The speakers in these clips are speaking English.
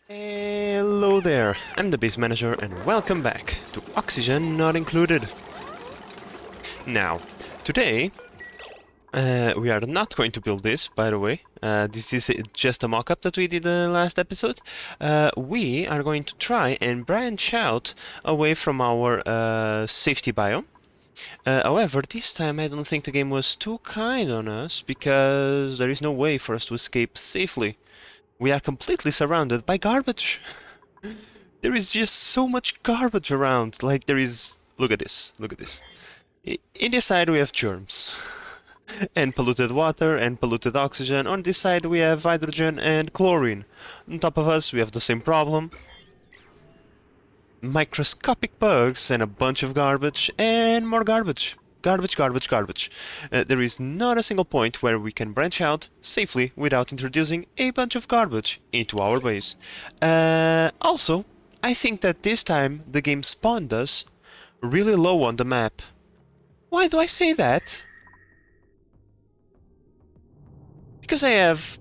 Hello there, I'm the base manager and welcome back to Oxygen Not Included. Now, today we are not going to build this, by the way. This is just a mock-up that we did the last episode. We are going to try and branch out away from our safety biome. However, this time I don't think the game was too kind on us, because there is no way for us to escape safely. We are completely surrounded by garbage. There is just so much garbage around. Like there is... Look at this. Look at this. In this side we have germs. And polluted water and polluted oxygen. On this side we have hydrogen and chlorine. On top of us we have the same problem. Microscopic bugs and a bunch of garbage and more garbage. Garbage, garbage, garbage. There is not a single point where we can branch out safely without introducing a bunch of garbage into our base. Also, I think that this time the game spawned us really low on the map. Why do I say that? Because I have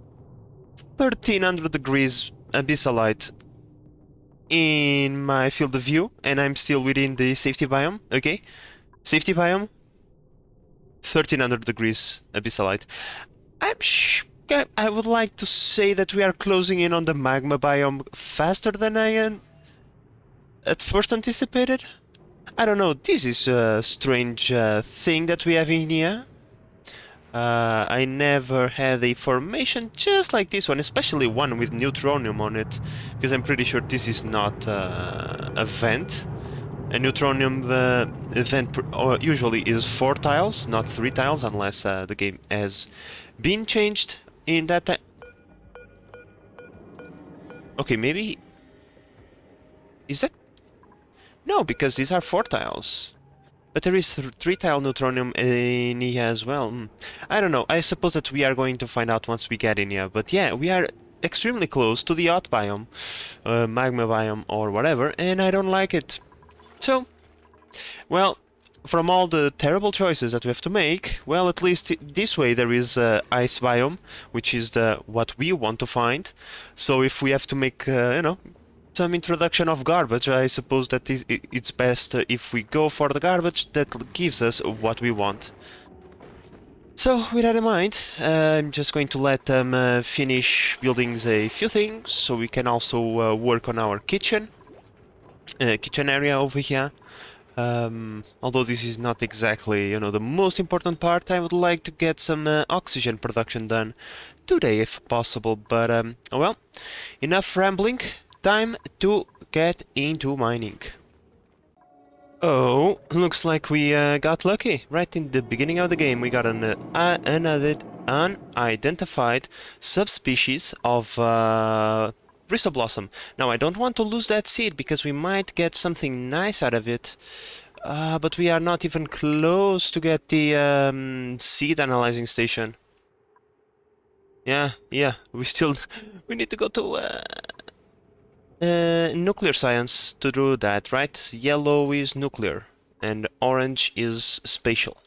1300 degrees abyssalite in my field of view and I'm still within the safety biome, okay? Safety biome, 1300 degrees abyssalite. I would like to say that we are closing in on the magma biome faster than I at first anticipated. I don't know, this is a strange thing that we have in here. I never had a formation just like this one, especially one with neutronium on it, because I'm pretty sure this is not a vent. A neutronium event usually is 4 tiles, not 3 tiles, unless the game has been changed in that time. Okay, maybe... Is that... No, because these are 4 tiles. But there is 3 tile neutronium in here as well. I don't know, I suppose that we are going to find out once we get in here. But yeah, we are extremely close to the hot biome, magma biome or whatever, and I don't like it. So, well, from all the terrible choices that we have to make, well, at least this way there is ice biome, which is what we want to find. So if we have to make, you know, some introduction of garbage, I suppose that it's best if we go for the garbage that gives us what we want. So, with that in mind, I'm just going to let them finish building a few things, so we can also work on our kitchen area over here. Although this is not exactly, you know, the most important part, I would like to get some oxygen production done today if possible, but oh well, enough rambling, time to get into mining. Oh, looks like we got lucky. Right in the beginning of the game we got an unidentified subspecies of Bristle Blossom. Now, I don't want to lose that seed, because we might get something nice out of it. But we are not even close to get the seed analyzing station. Yeah, we still... we need to go to nuclear science to do that, right? Yellow is nuclear, and orange is spatial.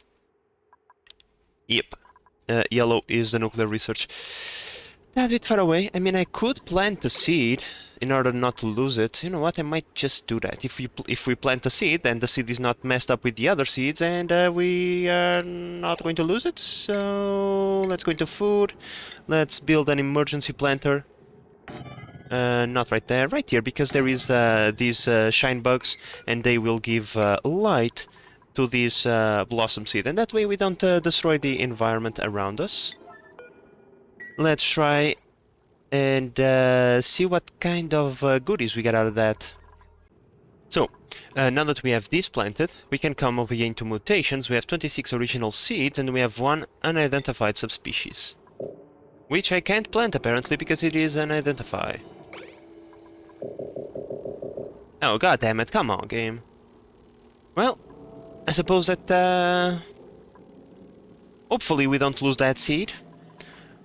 Yep. Yellow is the nuclear research. A bit far away. I mean, I could plant a seed in order not to lose it. You know what? I might just do that. If we plant a seed, then the seed is not messed up with the other seeds, and we are not going to lose it. So let's go into food. Let's build an emergency planter. Not right there, right here, because there is these shine bugs, and they will give light to this blossom seed, and that way we don't destroy the environment around us. Let's try and see what kind of goodies we get out of that. So, now that we have this planted, we can come over here into Mutations. We have 26 original seeds and we have 1 unidentified subspecies. Which I can't plant apparently because it is unidentified. Oh, god damn it, come on, game. Well, I suppose that hopefully we don't lose that seed.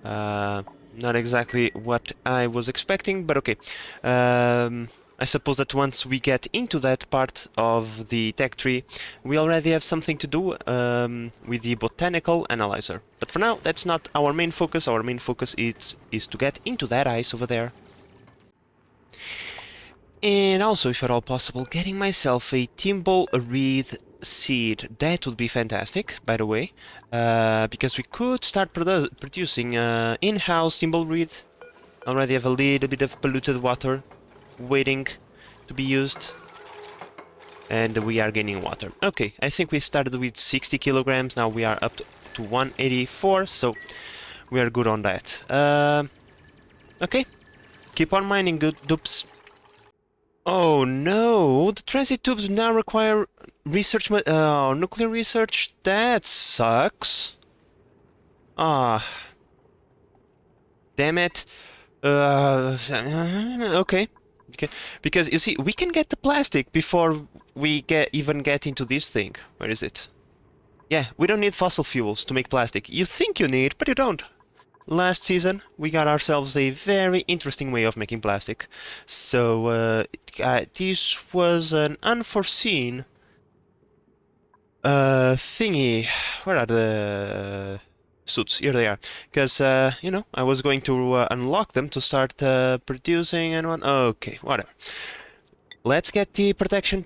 Not exactly what I was expecting, but okay. I suppose that once we get into that part of the tech tree, we already have something to do with the botanical analyzer. But for now, that's not our main focus. Our main focus is to get into that ice over there. And also, if at all possible, getting myself a thimbleweed seed. That would be fantastic, by the way, because we could start producing in-house thimbleweed. Already have a little bit of polluted water waiting to be used. And we are gaining water. Okay, I think we started with 60 kilograms, now we are up to 184, so we are good on that. Okay, keep on mining, good dupes. Oh no, the transit tubes now require research, nuclear research? That sucks. Ah, damn it. Okay. Okay, because you see, we can get the plastic before we even get into this thing. Where is it? Yeah, we don't need fossil fuels to make plastic. You think you need, but you don't. Last season, we got ourselves a very interesting way of making plastic. So, this was an unforeseen thingy. Where are the suits? Here they are. Because, you know, I was going to unlock them to start producing and what. Okay, whatever. Let's get the protection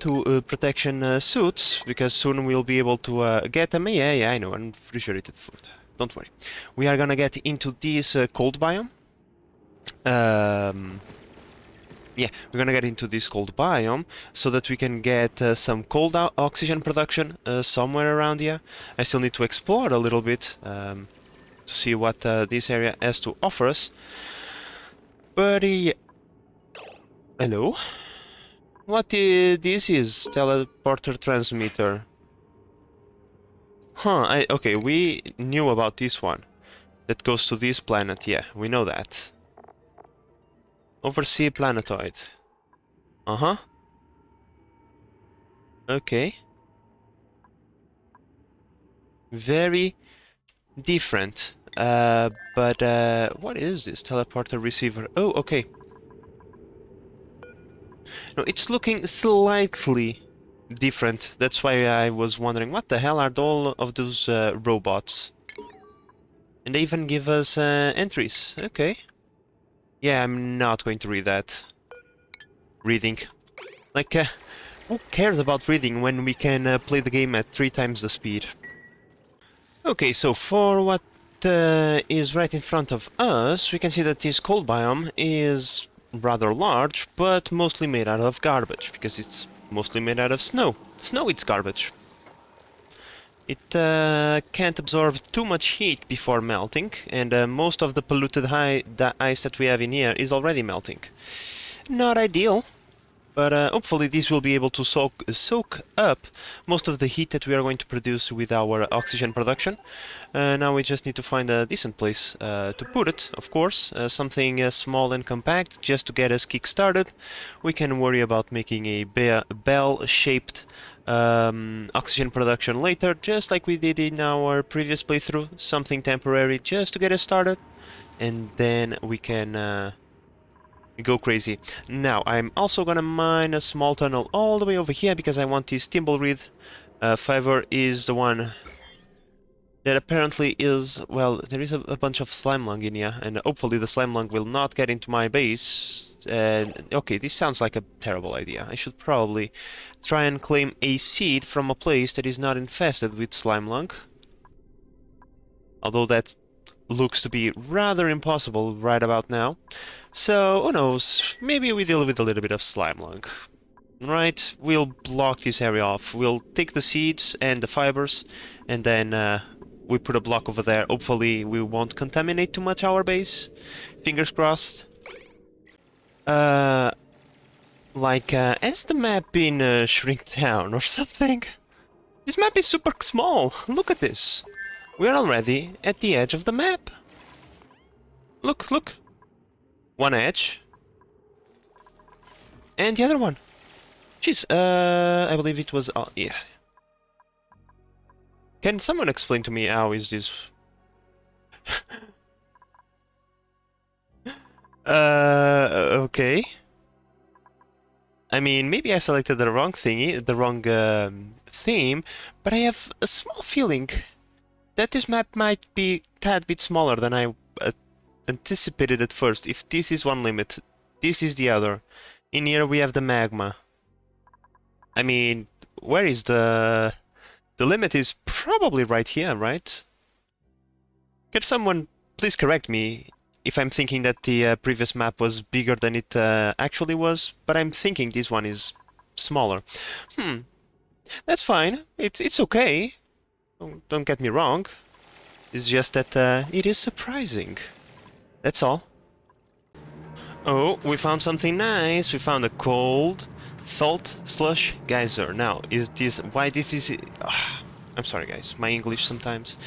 suits, because soon we'll be able to get them. Yeah, I know, I'm refrigerated food. Don't worry. We are gonna get into this cold biome. Yeah, we're gonna get into this cold biome so that we can get some cold oxygen production somewhere around here. I still need to explore a little bit to see what this area has to offer us. But hello? What this is? Teleporter transmitter. Huh, okay, we knew about this one. That goes to this planet, yeah, we know that. Oversea planetoid. Uh-huh. Okay. Very different. But what is this? Teleporter receiver. Oh, okay. No, it's looking slightly different. That's why I was wondering, what the hell are all of those robots? And they even give us entries. Okay. Yeah, I'm not going to read that. Reading. Like, who cares about reading when we can play the game at 3 times the speed? Okay, so for what is right in front of us, we can see that this cold biome is rather large, but mostly made out of garbage, because it's mostly made out of snow. Snow, it's garbage. It can't absorb too much heat before melting, and most of the polluted ice that we have in here is already melting. Not ideal, but hopefully this will be able to soak up most of the heat that we are going to produce with our oxygen production. Now we just need to find a decent place to put it, of course. Something small and compact, just to get us kick-started. We can worry about making a bell-shaped oxygen production later, just like we did in our previous playthrough. Something temporary just to get us started, and then we can go crazy. Now, I'm also gonna mine a small tunnel all the way over here because I want this thimbleweed. Fiverr is the one that apparently is... well, there is a bunch of slime lung in here, and hopefully the slime lung will not get into my base. Okay, this sounds like a terrible idea. I should probably try and claim a seed from a place that is not infested with slime lung. Although that looks to be rather impossible right about now. So, who knows, maybe we deal with a little bit of slime lung. Right, we'll block this area off. We'll take the seeds and the fibers, and then we put a block over there. Hopefully we won't contaminate too much our base. Fingers crossed. Has the map been shrink down or something? This map is super small. Look at this. We're already at the edge of the map. Look, look. One edge. And the other one. Jeez, I believe it was... yeah. Can someone explain to me how is this... okay. I mean, maybe I selected the wrong thingy, the wrong theme, but I have a small feeling that this map might be a tad bit smaller than I anticipated at first. If this is one limit, this is the other. in here we have the magma. I mean, where is the... The limit is probably right here, right? Can someone please correct me if I'm thinking that the previous map was bigger than it actually was, but I'm thinking this one is smaller. That's fine. It's okay. Don't get me wrong. It's just that it is surprising. That's all. Oh, we found something nice. We found a cold salt slush geyser. Now, is this why this is? I'm sorry, guys. My English sometimes.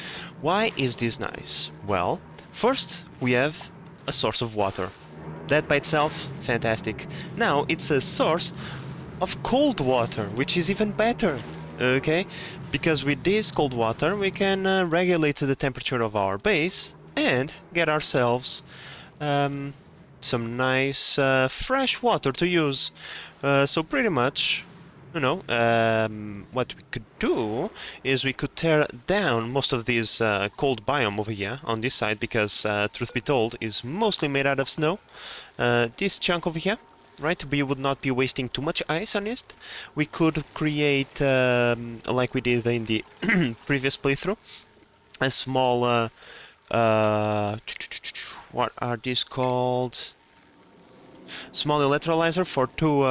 Why is this nice? Well, first we have a source of water. That by itself, fantastic. Now it's a source of cold water, which is even better. Okay, because with this cold water we can regulate the temperature of our base and get ourselves some nice fresh water to use. So pretty much, you know, what we could do is we could tear down most of this cold biome over here on this side, because truth be told is mostly made out of snow. This chunk over here, right, we would not be wasting too much ice on it. We could create, like we did in the previous playthrough, a small what are these called? Small electrolyzer for two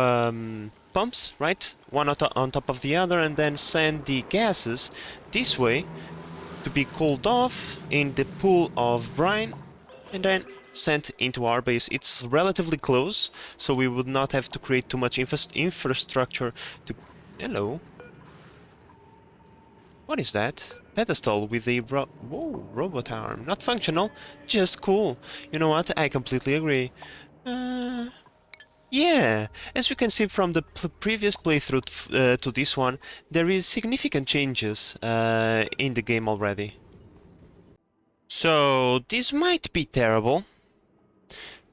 pumps, right? One on top of the other, and then send the gases this way to be cooled off in the pool of brine, and then sent into our base. It's relatively close, so we would not have to create too much infrastructure to... Hello? What is that? Pedestal with a whoa, robot arm. Not functional, just cool. You know what? I completely agree. Yeah, as you can see from the previous playthrough to this one, there is significant changes in the game already. So this might be terrible,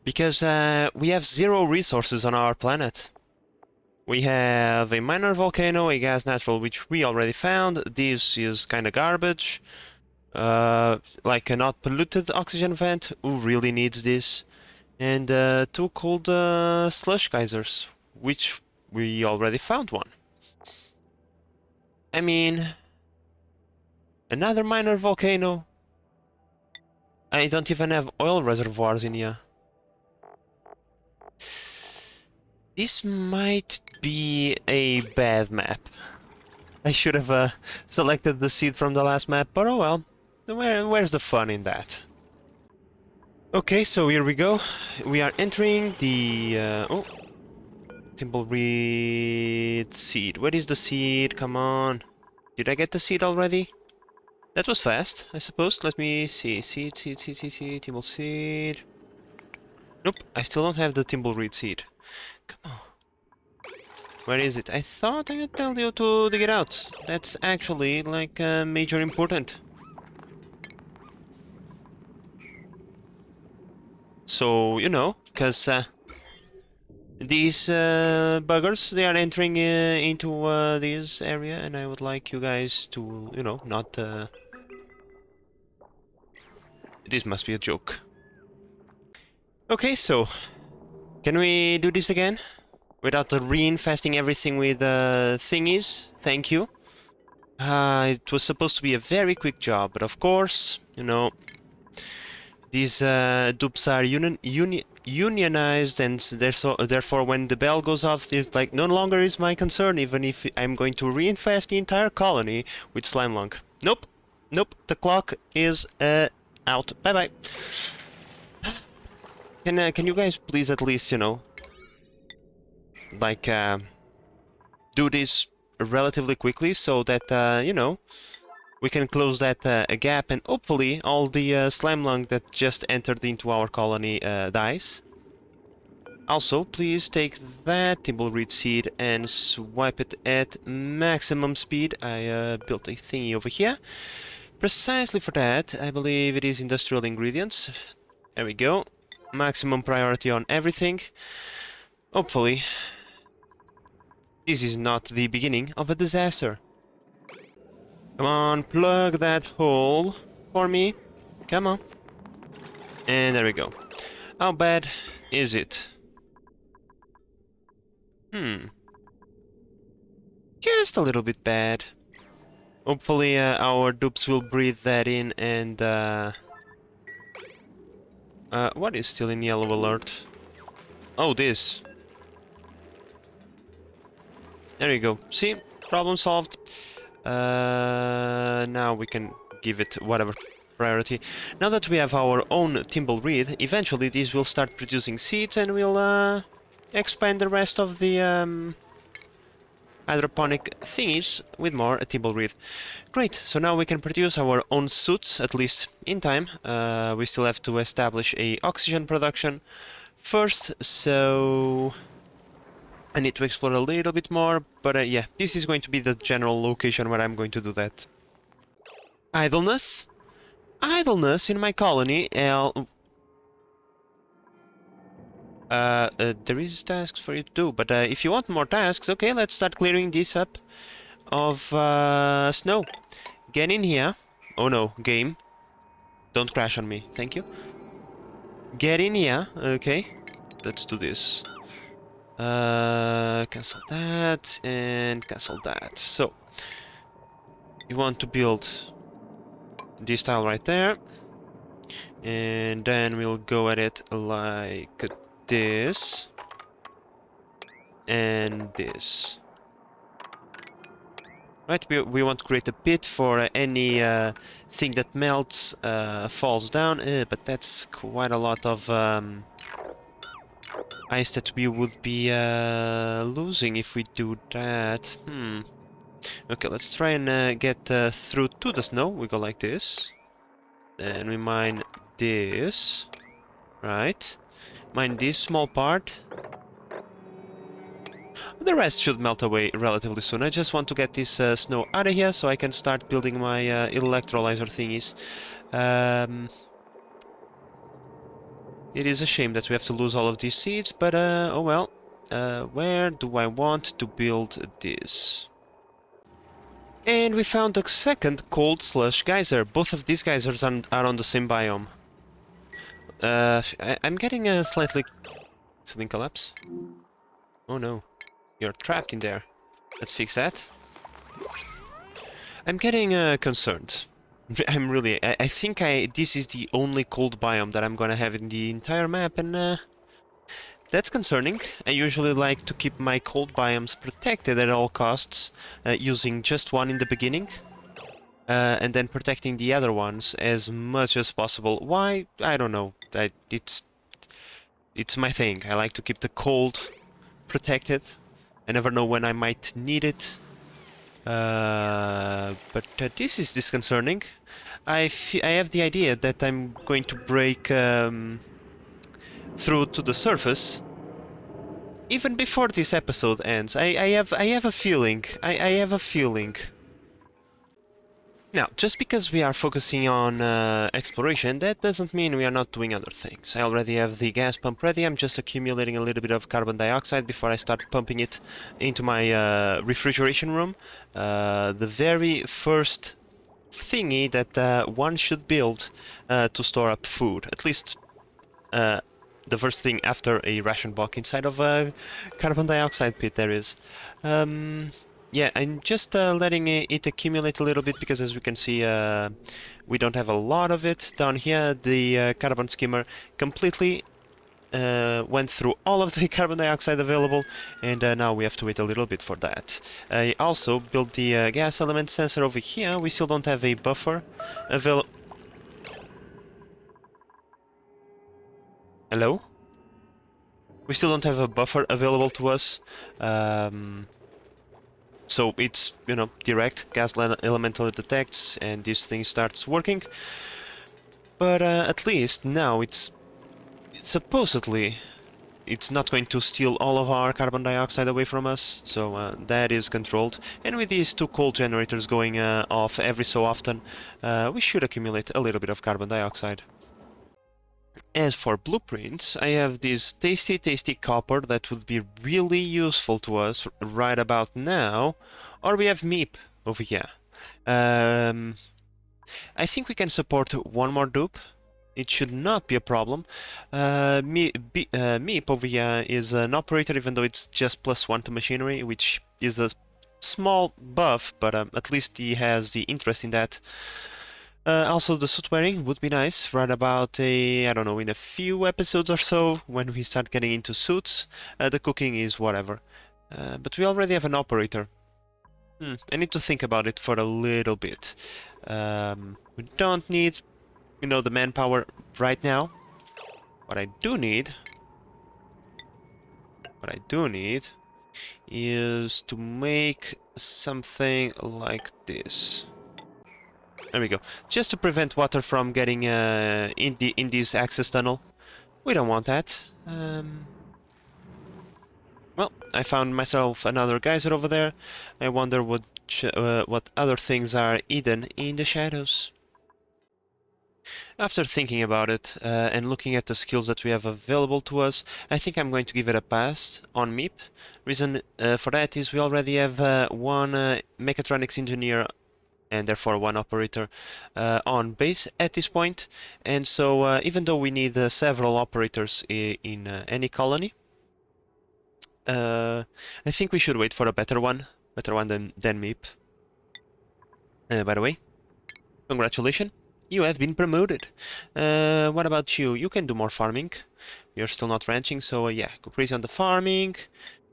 because we have 0 resources on our planet. We have a minor volcano, a gas natural, which we already found. This is kinda garbage. Like a not polluted oxygen vent. Who really needs this? And 2 cold slush geysers, which we already found one. I mean, another minor volcano. I don't even have oil reservoirs in here. This might be a bad map. I should have selected the seed from the last map, but oh well. Where's the fun in that? Okay, so here we go. We are entering the... oh! Timbleweed seed. Where is the seed? Come on. Did I get the seed already? That was fast, I suppose. Let me see. Seed, timble seed. Nope, I still don't have the timbleweed seed. Come on. Where is it? I thought I'd tell you to dig it out. That's actually, like, major important. So, you know, because these buggers, they are entering into this area, and I would like you guys to, you know, not... This must be a joke. Okay, so... Can we do this again? Without reinfesting everything with thingies? Thank you. It was supposed to be a very quick job, but of course, you know... These dupes are unionized, and therefore when the bell goes off, it's like no longer is my concern, even if I'm going to reinfest the entire colony with slime lung. Nope. Nope. The clock is out. Bye-bye. Can you guys please at least, you know, like, do this relatively quickly so that, you know, we can close that gap, and hopefully all the slime lung that just entered into our colony dies. Also, please take that timbleweed seed and swipe it at maximum speed. I built a thingy over here. Precisely for that, I believe it is industrial ingredients. There we go. Maximum priority on everything. Hopefully, this is not the beginning of a disaster. Come on, plug that hole for me. Come on. And there we go. How bad is it? Just a little bit bad. Hopefully our dupes will breathe that in and... what is still in yellow alert? Oh, this. There you go. See? Problem solved. Now we can give it whatever priority. Now that we have our own Thimbleweed, eventually these will start producing seeds and we'll expand the rest of the hydroponic thingies with more Thimbleweed. Great, so now we can produce our own suits, at least in time. We still have to establish a oxygen production first, so I need to explore a little bit more, but yeah, this is going to be the general location where I'm going to do that. Idleness? Idleness in my colony, there is tasks for you to do, but if you want more tasks, okay, let's start clearing this up of snow. Get in here. Oh no, game. Don't crash on me, thank you. Get in here, okay. Let's do this. Cancel that, and cancel that. So, you want to build this tile right there. And then we'll go at it like this. And this. Right, we want to create a pit for any thing that melts, falls down, but that's quite a lot of ice that we would be losing if we do that. Okay, let's try and get through to the snow. We go like this. Then we mine this. Right. Mine this small part. The rest should melt away relatively soon. I just want to get this snow out of here so I can start building my electrolyzer thingies. It is a shame that we have to lose all of these seeds, but oh well. Where do I want to build this? And we found a second cold slush geyser. Both of these geysers are on the same biome. I'm getting a slightly... Something collapse? Oh no. You're trapped in there. Let's fix that. I'm getting concerned. I'm really... I think this is the only cold biome that I'm gonna have in the entire map, and that's concerning. I usually like to keep my cold biomes protected at all costs, using just one in the beginning, and then protecting the other ones as much as possible. Why? I don't know. It's my thing. I like to keep the cold protected. I never know when I might need it. But this is disconcerting. I have the idea that I'm going to break through to the surface even before this episode ends. I have a feeling. I have a feeling. Now, just because we are focusing on exploration, that doesn't mean we are not doing other things. I already have the gas pump ready. I'm just accumulating a little bit of carbon dioxide before I start pumping it into my refrigeration room. The very first thingy that one should build to store up food. At least the first thing after a ration box inside of a carbon dioxide pit there is. Yeah, I'm just letting it accumulate a little bit because, as we can see, we don't have a lot of it. Down here, the carbon skimmer completely went through all of the carbon dioxide available, and now we have to wait a little bit for that. I also built the gas element sensor over here. We still don't have a buffer available. Hello? We still don't have a buffer available to us. So it's, you know, direct gas elemental detects and this thing starts working. But at least now it's supposedly it's not going to steal all of our carbon dioxide away from us, so that is controlled. And with these two coal generators going off every so often, we should accumulate a little bit of carbon dioxide. As for blueprints, I have this tasty copper that would be really useful to us right about now. Or we have meep over here. I think we can support one more dupe, it should not be a problem. Meep over here is an operator, even though it's just +1 to machinery, which is a small buff, but at least he has the interest in that. Also, the suit wearing would be nice, right about I don't know, in a few episodes or so, when we start getting into suits. The cooking is whatever. But we already have an operator. I need to think about it for a little bit. We don't need, you know, the manpower right now. What I do need is to make something like this. There we go. Just to prevent water from getting in this access tunnel. We don't want that. Well, I found myself another geyser over there. I wonder what other things are hidden in the shadows. After thinking about it and looking at the skills that we have available to us, I think I'm going to give it a pass on Meep. Reason for that is we already have one mechatronics engineer and therefore one operator on base at this point, and so even though we need several operators in any colony, I think we should wait for a better one than Meep. By the way, congratulations, you have been promoted. What about you? You can do more farming. You're still not ranching, so yeah, go crazy on the farming.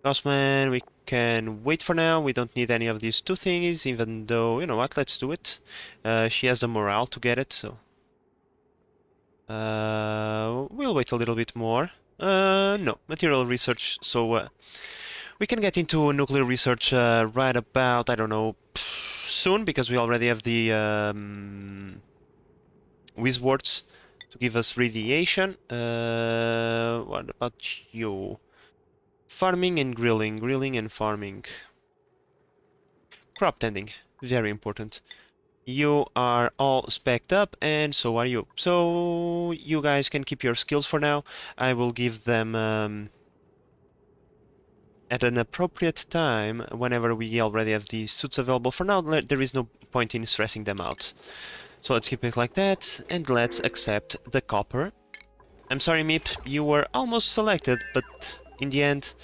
Bossman, we can wait for now. We don't need any of these two thingies, even though, you know what, let's do it. She has the morale to get it, so... we'll wait a little bit more. No, material research, so... we can get into nuclear research right about, I don't know, soon, because we already have the Wizwards to give us radiation. What about you? Farming and grilling and farming. Crop tending, very important. You are all spec'd up, and so are you. So you guys can keep your skills for now. I will give them at an appropriate time, whenever we already have these suits available. For now, there is no point in stressing them out. So let's keep it like that, and let's accept the copper. I'm sorry, Meep, you were almost selected, but in the end,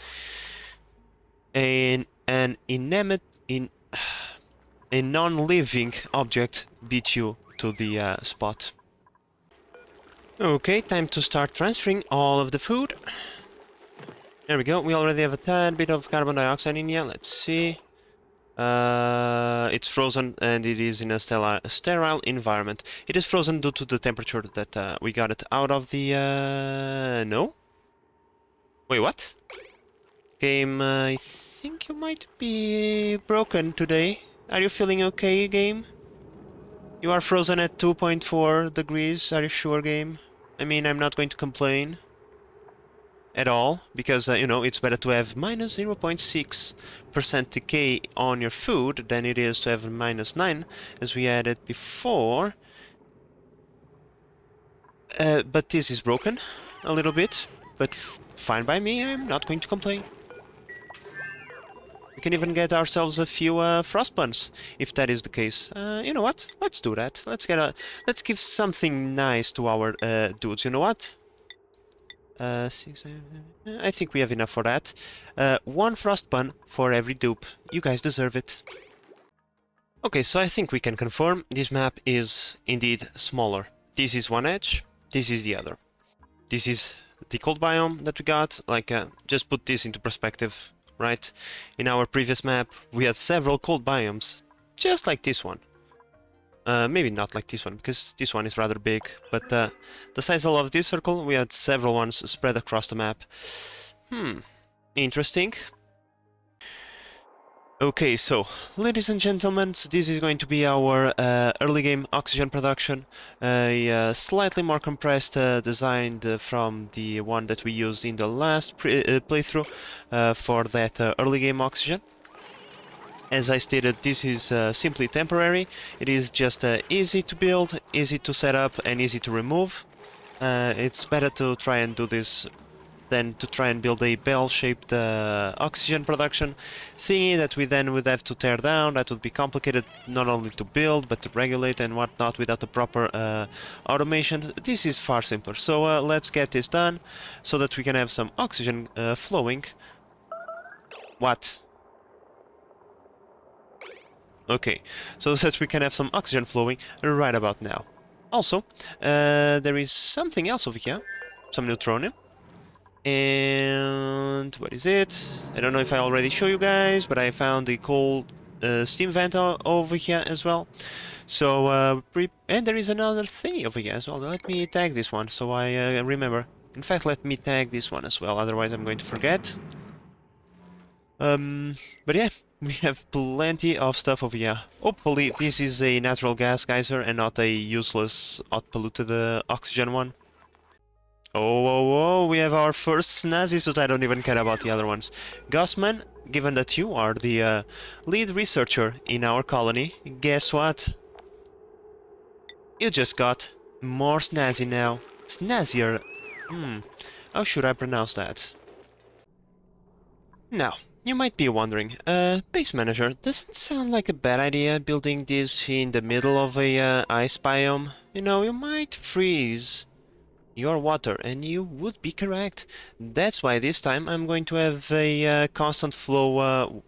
a non-living object beat you to the spot. Okay, time to start transferring all of the food. There we go, we already have a tad bit of carbon dioxide in here, let's see. It's frozen and it is in a sterile environment. It is frozen due to the temperature that we got it out of the... No? Wait, what? Game, I think you might be broken today. Are you feeling okay, game? You are frozen at 2.4 degrees, are you sure, game? I mean, I'm not going to complain at all, because, you know, it's better to have minus 0.6% decay on your food than it is to have minus 9, as we had it before. But this is broken a little bit, but fine by me, I'm not going to complain. We can even get ourselves a few frost buns, if that is the case. You know what? Let's do that. Let's give something nice to our dudes. You know what? I think we have enough for that. One frost bun for every dupe. You guys deserve it. Okay, so I think we can confirm this map is indeed smaller. This is one edge, this is the other. This is the cold biome that we got. Like, just put this into perspective, right? In our previous map, we had several cold biomes, just like this one. Maybe not like this one, because this one is rather big, but the size of this circle, we had several ones spread across the map. Interesting. Okay, so, ladies and gentlemen, this is going to be our early game oxygen production. A slightly more compressed, designed from the one that we used in the last playthrough for that early game oxygen. As I stated, this is simply temporary. It is just easy to build, easy to set up, and easy to remove. It's better to try and do this then to try and build a bell-shaped oxygen production thingy that we then would have to tear down. That would be complicated not only to build, but to regulate and whatnot without the proper automation. This is far simpler. So let's get this done so that we can have some oxygen flowing. What? Okay, so that we can have some oxygen flowing right about now. Also, there is something else over here, some neutronium. And what is it? I don't know if I already show you guys, but I found a cold steam vent over here as well. So, and there is another thing over here as well. Let me tag this one so I remember. In fact, let me tag this one as well, otherwise I'm going to forget. But yeah, we have plenty of stuff over here. Hopefully this is a natural gas geyser and not a useless, hot polluted oxygen one. Oh, we have our first Snazzier Suit. I don't even care about the other ones. Gossman, given that you are the lead researcher in our colony, guess what? You just got more snazzy now. Snazzier. How should I pronounce that? Now, you might be wondering, base manager, doesn't sound like a bad idea building this in the middle of a ice biome. You know, you might freeze your water, and you would be correct. That's why this time I'm going to have a constant flow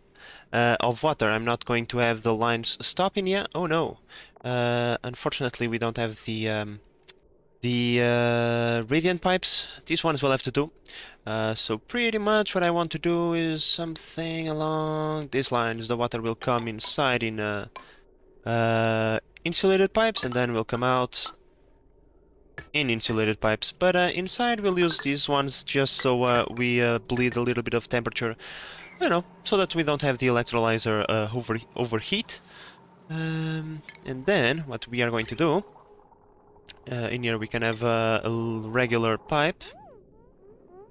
of water. I'm not going to have the lines stopping yet. Oh no. Unfortunately, we don't have the radiant pipes. These ones will have to do. So pretty much what I want to do is something along these lines. The water will come inside in insulated pipes and then will come out in insulated pipes. But inside we'll use these ones just so we bleed a little bit of temperature, you know, so that we don't have the electrolyzer overheat. And then what we are going to do, in here we can have a regular pipe.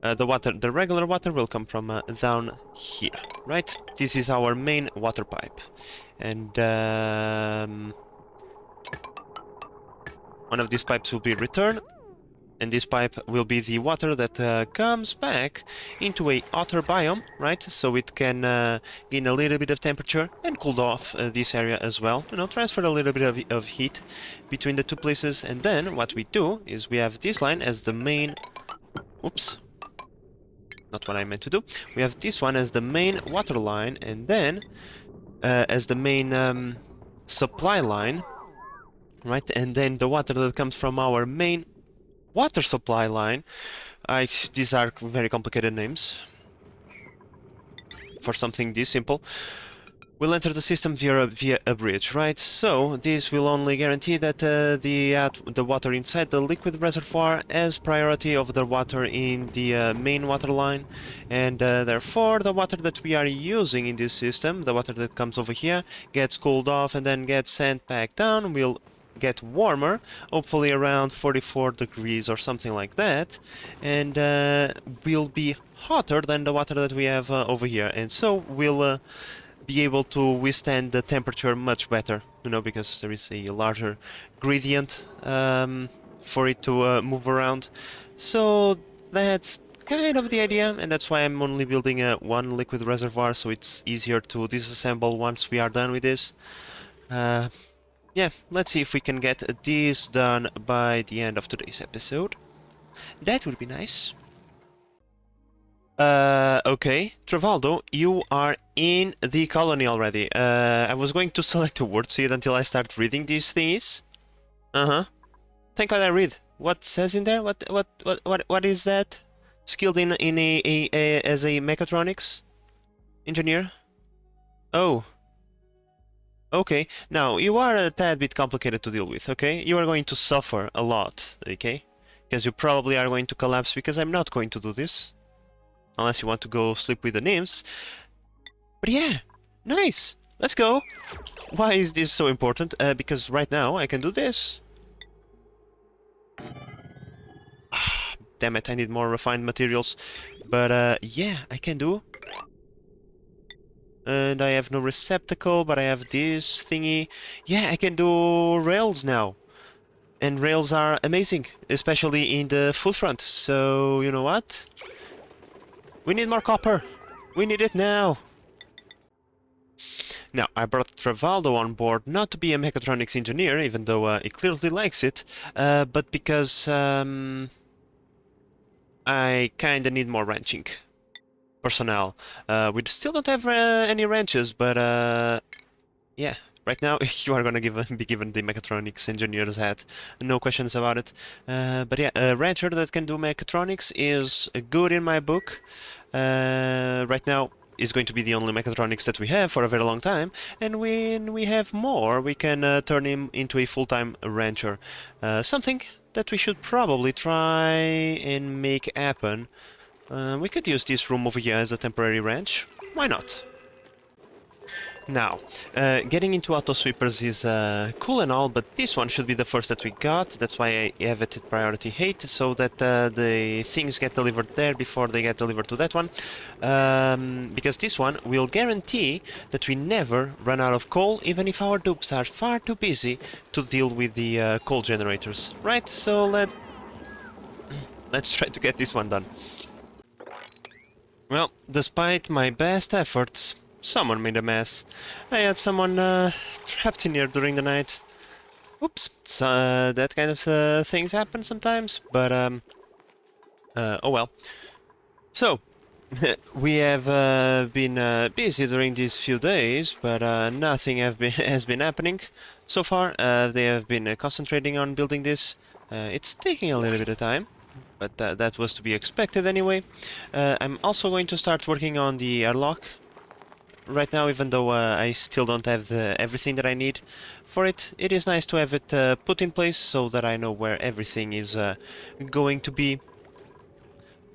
The regular water will come from down here, right? This is our main water pipe, and one of these pipes will be returned, and this pipe will be the water that comes back into a hotter biome, right? So it can gain a little bit of temperature and cool off this area as well. You know, transfer a little bit of heat between the two places. And then what we do is we have this line as the main. Oops. Not what I meant to do. We have this one as the main water line, and then as the main supply line, right? And then the water that comes from our main water supply line. These are very complicated names for something this simple. Will enter the system via a bridge, right? So this will only guarantee that the water inside the liquid reservoir has priority over the water in the main water line, and therefore the water that we are using in this system, the water that comes over here, gets cooled off and then gets sent back down, will get warmer, hopefully around 44 degrees or something like that, and will be hotter than the water that we have over here, and so we'll be able to withstand the temperature much better, you know, because there is a larger gradient for it to move around. So that's kind of the idea, and that's why I'm only building one liquid reservoir, so it's easier to disassemble once we are done with this. Yeah, let's see if we can get this done by the end of today's episode. That would be nice. Okay, Travaldo, you are in the colony already. I was going to select a word seed until I start reading these things. Thank God I read. What says in there? What is that? Skilled in as a mechatronics engineer? Oh. Okay, now you are a tad bit complicated to deal with, okay? You are going to suffer a lot, okay? Because you probably are going to collapse because I'm not going to do this. Unless you want to go sleep with the nymphs. But yeah, nice! Let's go! Why is this so important? Because right now I can do this. Damn it, I need more refined materials. But yeah, I can do. And I have no receptacle, but I have this thingy. Yeah, I can do rails now. And rails are amazing, especially in the full front. So, you know what? We need more copper! We need it now! Now, I brought Travaldo on board not to be a mechatronics engineer, even though he clearly likes it, but because I kinda need more ranching personnel. We still don't have any ranches, but yeah, right now you are gonna be given the mechatronics engineer's hat, no questions about it. But yeah, a rancher that can do mechatronics is good in my book. Right now is going to be the only mechatronics that we have for a very long time, and when we have more, we can turn him into a full-time rancher. Something that we should probably try and make happen. We could use this room over here as a temporary ranch. Why not? Now, getting into auto sweepers is cool and all, but this one should be the first that we got. That's why I have it at priority 8, so that the things get delivered there before they get delivered to that one. Because this one will guarantee that we never run out of coal, even if our dupes are far too busy to deal with the coal generators. Right, so let's try to get this one done. Well, despite my best efforts, someone made a mess. I had someone trapped in here during the night. Oops, so, that kind of things happen sometimes, but oh well. So, we have been busy during these few days, but nothing has been happening so far. They have been concentrating on building this. It's taking a little bit of time, but that was to be expected anyway. I'm also going to start working on the airlock right now, even though I still don't have everything that I need for it. It is nice to have it put in place so that I know where everything is going to be.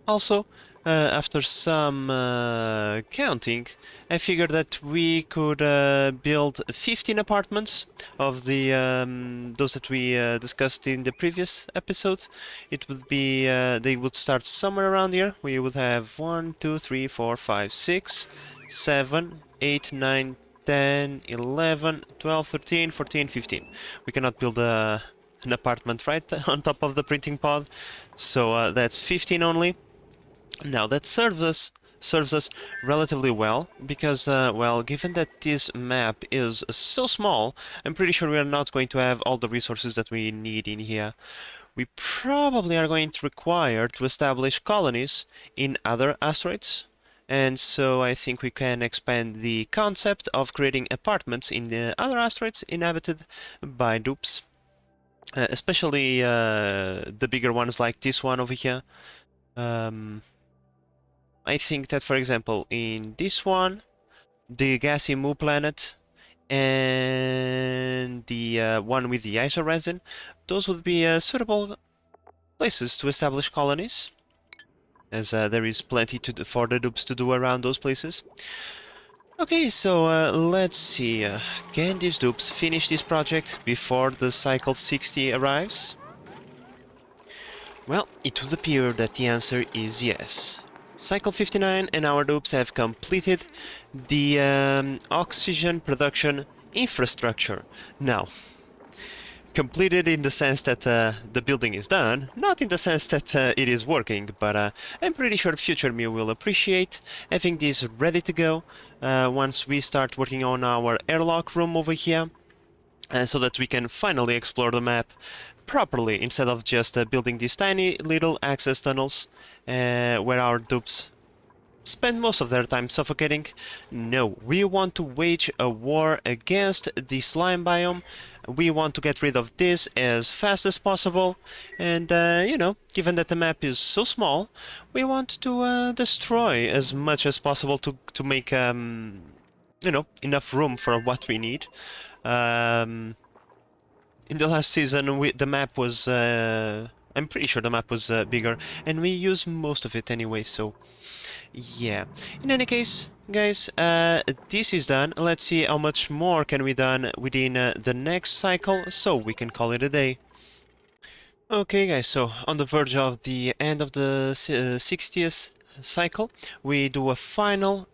Also, after some counting, I figured that we could build 15 apartments of the those that we discussed in the previous episode. It would be they would start somewhere around here. We would have 1, 2, 3, 4, 5, 6, 7, 8, 9, 10, 11, 12, 13, 14, 15. We cannot build an apartment right on top of the printing pod, so that's 15 only. Now that serves us relatively well, because, well, given that this map is so small, I'm pretty sure we are not going to have all the resources that we need in here. We probably are going to require to establish colonies in other asteroids, and so I think we can expand the concept of creating apartments in the other asteroids inhabited by dupes, especially the bigger ones like this one over here. I think that, for example, in this one, the gassy Mu planet and the one with the Geyser resin, those would be suitable places to establish colonies, as there is plenty for the dupes to do around those places. Okay, so let's see. Can these dupes finish this project before the cycle 60 arrives? Well, it would appear that the answer is yes. Cycle 59 and our dupes have completed the oxygen production infrastructure. Now, completed in the sense that the building is done, not in the sense that it is working, but I'm pretty sure future me will appreciate having this ready to go once we start working on our airlock room over here, so that we can finally explore the map properly instead of just building these tiny little access tunnels where our dupes spend most of their time suffocating. No, we want to wage a war against the slime biome. We want to get rid of this as fast as possible, and you know, given that the map is so small, we want to destroy as much as possible to make you know, enough room for what we need. In the last season, the map was I'm pretty sure the map was bigger, and we used most of it anyway, so yeah. In any case, guys, this is done. Let's see how much more can we done within the next cycle, so we can call it a day. Okay, guys, so on the verge of the end of the 60th cycle, we do a final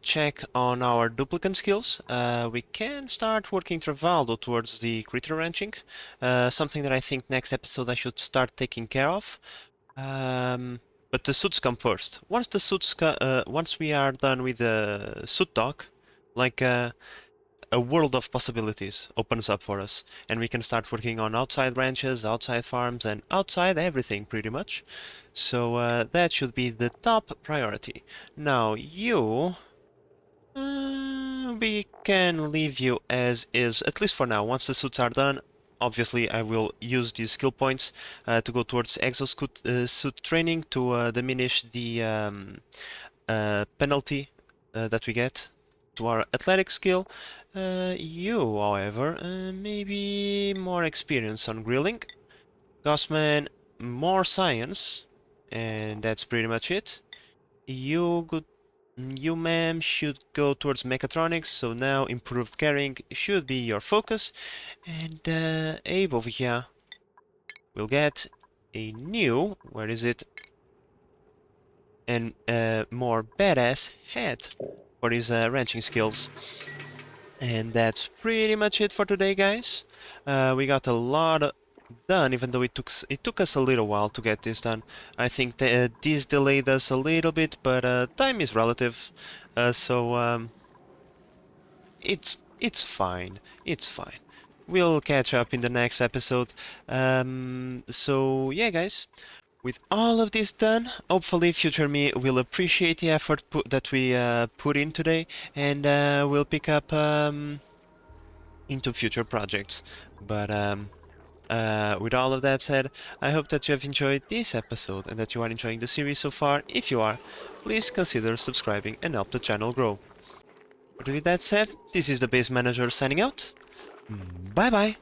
check on our duplicate skills. We can start working Travaldo towards the critter ranching, something that I think next episode I should start taking care of. But the suits come first. Once the suits, once we are done with the suit dock, like a world of possibilities opens up for us, and we can start working on outside ranches, outside farms, and outside everything pretty much. So that should be the top priority. Now you, we can leave you as is, at least for now. Once the suits are done, obviously I will use these skill points to go towards exosuit suit training to diminish the penalty that we get to our athletic skill. You, however, maybe more experience on grilling. Gossman, more science, and that's pretty much it. You, ma'am, should go towards mechatronics, so now improved carrying should be your focus. And Abe over here will get a new, where is it? And more badass hat for his ranching skills. And that's pretty much it for today, guys. We got a lot done, even though it took us a little while to get this done. I think this delayed us a little bit, but time is relative, so it's fine. It's fine. We'll catch up in the next episode. So yeah, guys. With all of this done, hopefully future me will appreciate the effort that we put in today, and we'll pick up into future projects. But with all of that said, I hope that you have enjoyed this episode and that you are enjoying the series so far. If you are, please consider subscribing and help the channel grow. But with that said, this is the Base Manager signing out. Bye bye!